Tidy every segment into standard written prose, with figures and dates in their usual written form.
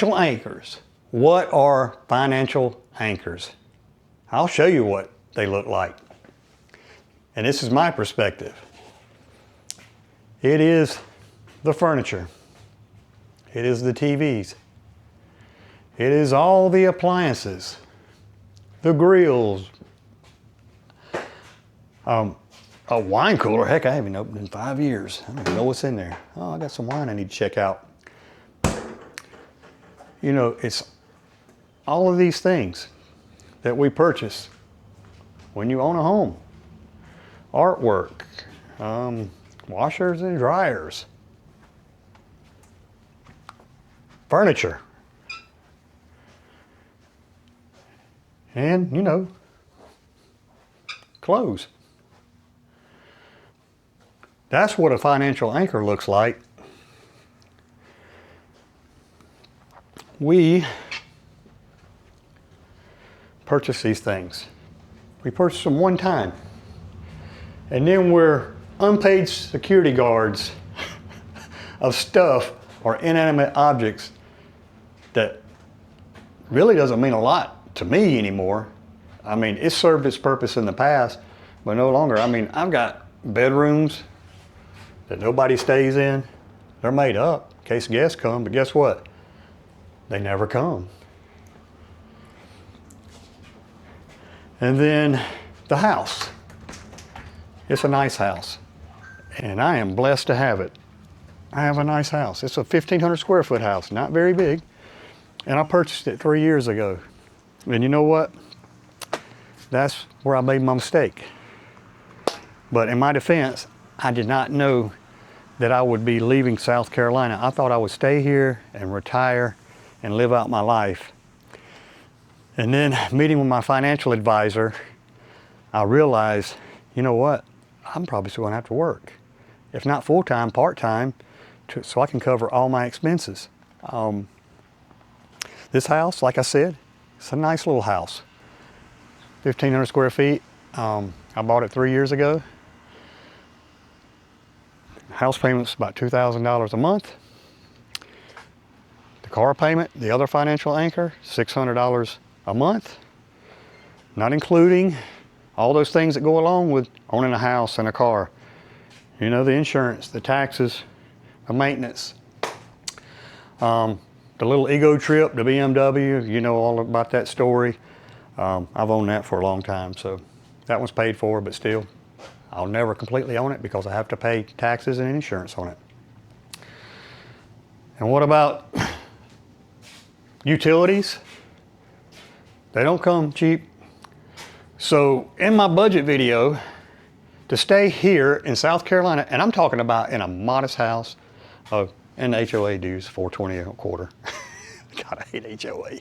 Financial anchors. What are financial anchors? I'll show you what they look like. And this is my perspective. It is the furniture. It is the TVs. It is all the appliances, the grills, a wine cooler. Heck, I haven't opened in 5 years. I don't even know what's in there. Oh, I got some wine I need to check out. You know, it's all of these things that we purchase when you own a home. Artwork, washers and dryers, furniture, and, you know, clothes. That's what a financial anchor looks like. We purchase these things. We purchase them one time. And then we're unpaid security guards of stuff or inanimate objects that really doesn't mean a lot to me anymore. I mean, it served its purpose in the past, but no longer. I mean, I've got bedrooms that nobody stays in. They're made up in case guests come, but guess what? They never come. And then the house. It's a nice house, and I am blessed to have it. I have a nice house. It's a 1,500 square foot house, not very big, and I purchased it 3 years ago. And you know what? That's where I made my mistake. But in my defense, I did not know that I would be leaving South Carolina. I thought I would stay here and retire and live out my life. And then meeting with my financial advisor, I realized, you know what? I'm probably still gonna have to work. If not full-time, part-time, so I can cover all my expenses. This house, like I said, it's a nice little house. 1,500 square feet. I bought it 3 years ago. House payment's about $2,000 a month. The car payment, the other financial anchor, $600 a month, not including all those things that go along with owning a house and a car. You know, the insurance, the taxes, the maintenance, the little ego trip, the BMW, you know all about that story. I've owned that for a long time, so that one's paid for, but still, I'll never completely own it because I have to pay taxes and insurance on it. And what about utilities? They don't come cheap. So in my budget video, to stay here in South Carolina, and I'm talking about in a modest house, and the HOA dues $420 a quarter. God, I hate HOA.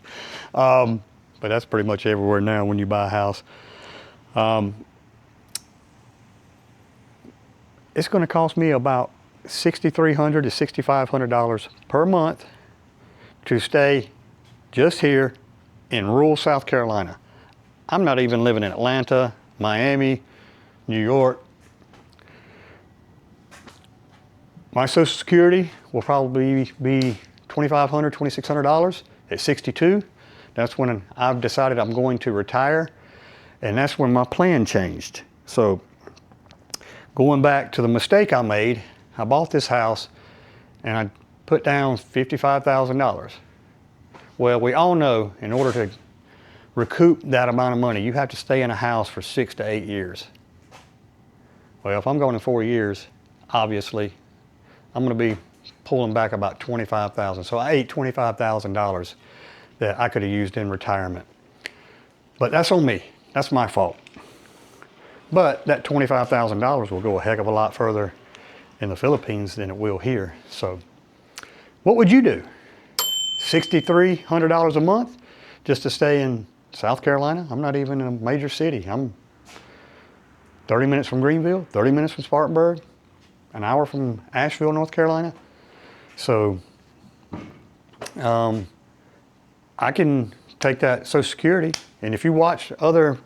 But that's pretty much everywhere now when you buy a house. It's going to cost me about $6,300 to $6,500 per month to stay just here in rural South Carolina. I'm not even living in Atlanta, Miami, New York. My Social Security will probably be $2,500, $2,600 at 62. That's when I've decided I'm going to retire, and that's when my plan changed. So going back to the mistake I made, I bought this house and I put down $55,000. Well, we all know in order to recoup that amount of money, you have to stay in a house for 6 to 8 years. Well, if I'm going in 4 years, obviously, I'm going to be pulling back about $25,000. So I ate $25,000 that I could have used in retirement. But that's on me. That's my fault. But that $25,000 will go a heck of a lot further in the Philippines than it will here. So what would you do? $6,300 a month just to stay in South Carolina? I'm not even in a major city. I'm 30 minutes from Greenville, 30 minutes from Spartanburg, an hour from Asheville, North Carolina. So I can take that Social Security, and if you watch other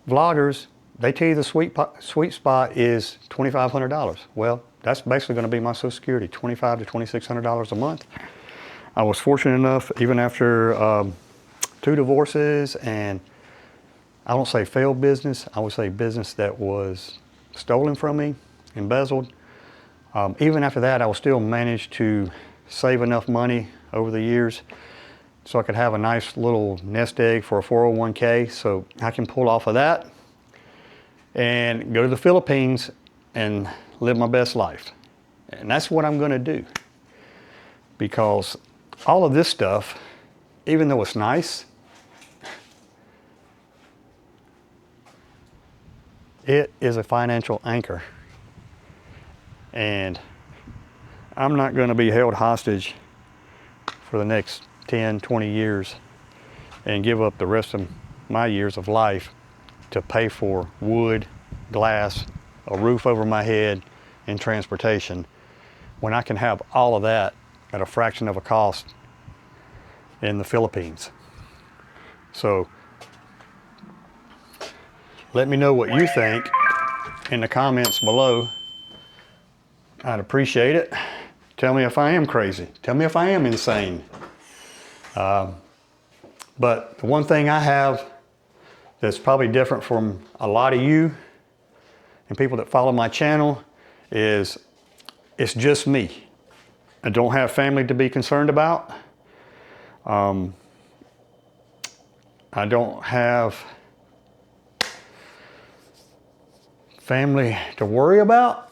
vloggers, they tell you the sweet spot is $2,500. Well, that's basically going to be my Social Security, $2,500 to $2,600 a month. I was fortunate enough, even after 2 divorces and I don't say failed business, I would say business that was stolen from me, embezzled. Even after that, I will still manage to save enough money over the years so I could have a nice little nest egg for a 401k, so I can pull off of that and go to the Philippines and live my best life. And that's what I'm gonna do, because all of this stuff, even though it's nice, it is a financial anchor. And I'm not gonna be held hostage for the next 10, 20 years and give up the rest of my years of life to pay for wood, glass, a roof over my head, and transportation, when I can have all of that at a fraction of a cost in the Philippines. So let me know what you think in the comments below. I'd appreciate it. Tell me if I am crazy. Tell me if I am insane. But the one thing I have that's probably different from a lot of you and people that follow my channel is it's just me. I don't have family to be concerned about. I don't have family to worry about.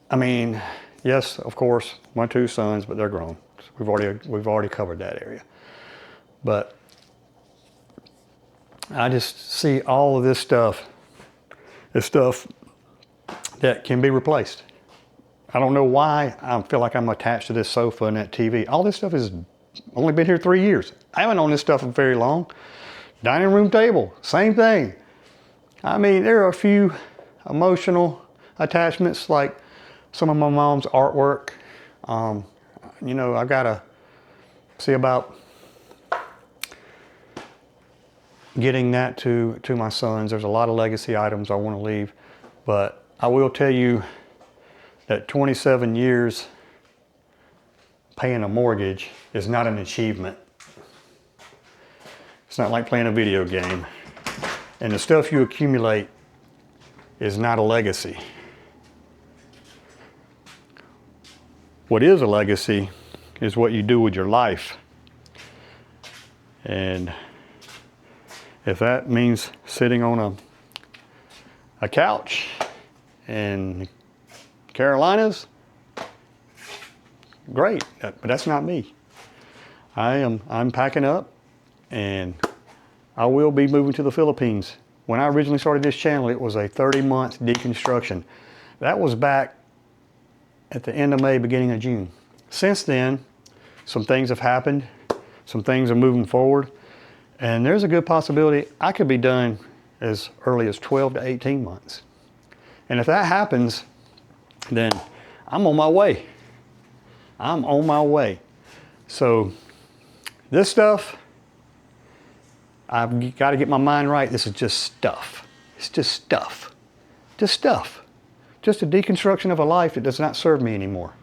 I mean, yes, of course, my 2 sons, but they're grown. We've already covered that area. But I just see all of this stuff that can be replaced. I don't know why I feel like I'm attached to this sofa and that TV. All this stuff has only been here 3 years. I haven't owned this stuff for very long. Dining room table, same thing. I mean, there are a few emotional attachments, like some of my mom's artwork. You know, I gotta see about getting that to my sons. There's a lot of legacy items I want to leave, but I will tell you that 27 years paying a mortgage is not an achievement. It's not like playing a video game. And the stuff you accumulate is not a legacy. What is a legacy is what you do with your life. And if that means sitting on a couch in Carolinas, great, but that's not me. I'm packing up, and I will be moving to the Philippines. When I originally started this channel, it was a 30-month deconstruction. That was back at the end of May, beginning of June. Since then, some things have happened, some things are moving forward, and there's a good possibility I could be done as early as 12 to 18 months. And if that happens, then I'm on my way. I'm on my way. So this stuff, I've got to get my mind right. This is just stuff. It's just stuff. Just stuff. Just a deconstruction of a life that does not serve me anymore.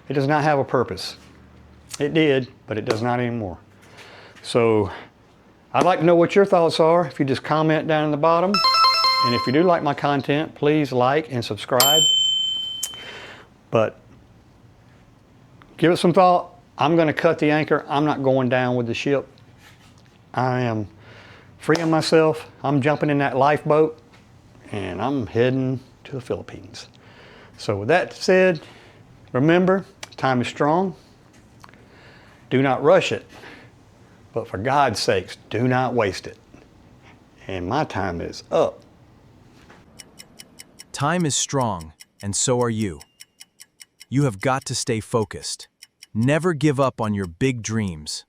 It does not have a purpose. It did, but it does not anymore. So I'd like to know what your thoughts are. If you just comment down in the bottom. And if you do like my content, please like and subscribe. But give it some thought. I'm going to cut the anchor. I'm not going down with the ship. I am freeing myself. I'm jumping in that lifeboat, and I'm heading to the Philippines. So with that said, remember, time is strong. Do not rush it. But for God's sakes, do not waste it. And my time is up. Time is strong, and so are you. You have got to stay focused. Never give up on your big dreams.